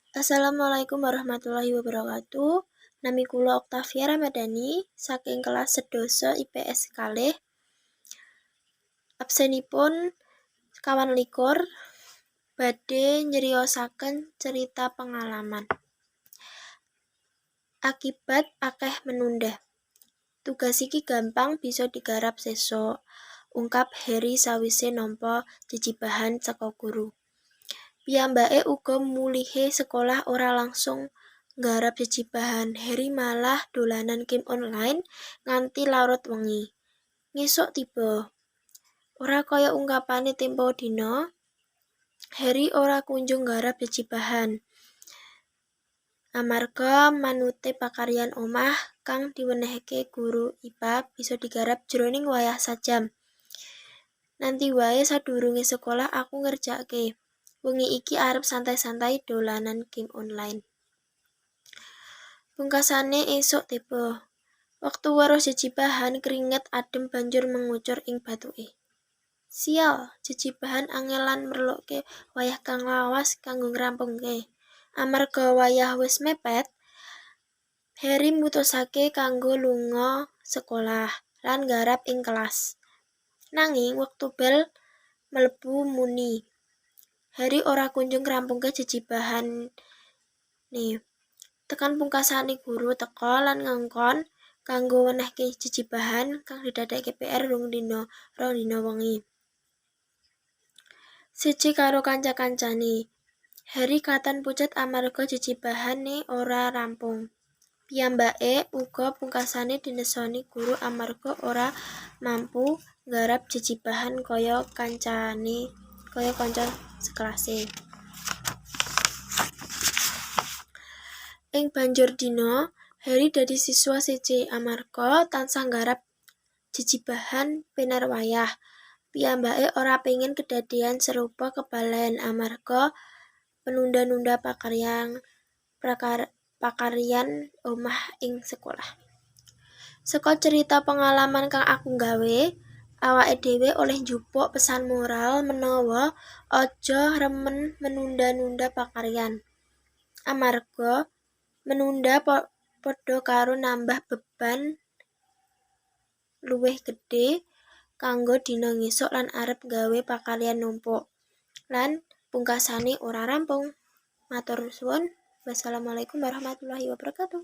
Assalamualaikum warahmatullahi wabarakatuh. Nami kula Oktavia Ramadhani saking kelas sedasa IPS kalih. Absenipun 21 badhe nyriyosaken cerita pengalaman. Akibat akeh menunda. Tugas iki gampang bisa digarap sesuk, ungkap Heri sawise nampa jejibahan saka guru. Piyambake uga mulihe sekolah ora langsung nggarap jejibahan. Heri malah dolanan game online nganti larut wengi. Ngesuk tiba. Ora kaya ungkapane tempo dina, Heri ora kunjung nggarap jejibahan. Amarga manute pakaryan omah kang diwenehke guru IPA bisa digarap jroning wayah sajam. Nanti wae sadurunge sekolah aku ngerjakke. Wengi iki arep santai-santai dolanan game online. Pungkasane esuk tiba. Waktu weruh jejibahan keringet adem banjur mengucur ing bathuke. Sial, jejibahan angelan merluke wayah kang lawas kanggo ngrampungke. Amarga wayah wis mepet, Heri mutusake kanggo lunga sekolah lan nggarap ing kelas. Nanging wektu bel mlebu muni. Heri ora kunjung ngrampungke jejibahan nih. Tekan pungkasane guru teka lan ngongkon kanggo wenehke jejibahan kang didadekake PR rong dina wengi. Siji karo kanca-kancane. Heri katon pucet amarga jejibahane ora rampung. Piyambake uga pungkasane dinesoni guru amarga ora mampu nggarap jejibahan kaya kanca sekelase. Ing banjur dina, Heri dadi siswa siji amarga tansah nggarap jejibahan pinar wayah. Piyambake ora pengin kedadean serupa kebalen amarga penunda-nunda pakaryan omah ing sekolah. Saka cerita pengalaman kang aku gawe, awake dhewe oleh njupuk pesan moral menawa aja remen menunda-nunda pakaryan. Amarga menunda padha karo nambah beban luwih gedhe kanggo dina ngesuk lan arep gawe pakaryan numpuk. Lan pungkasane ora rampung. Matur suwun. Wassalamualaikum warahmatullahi wabarakatuh.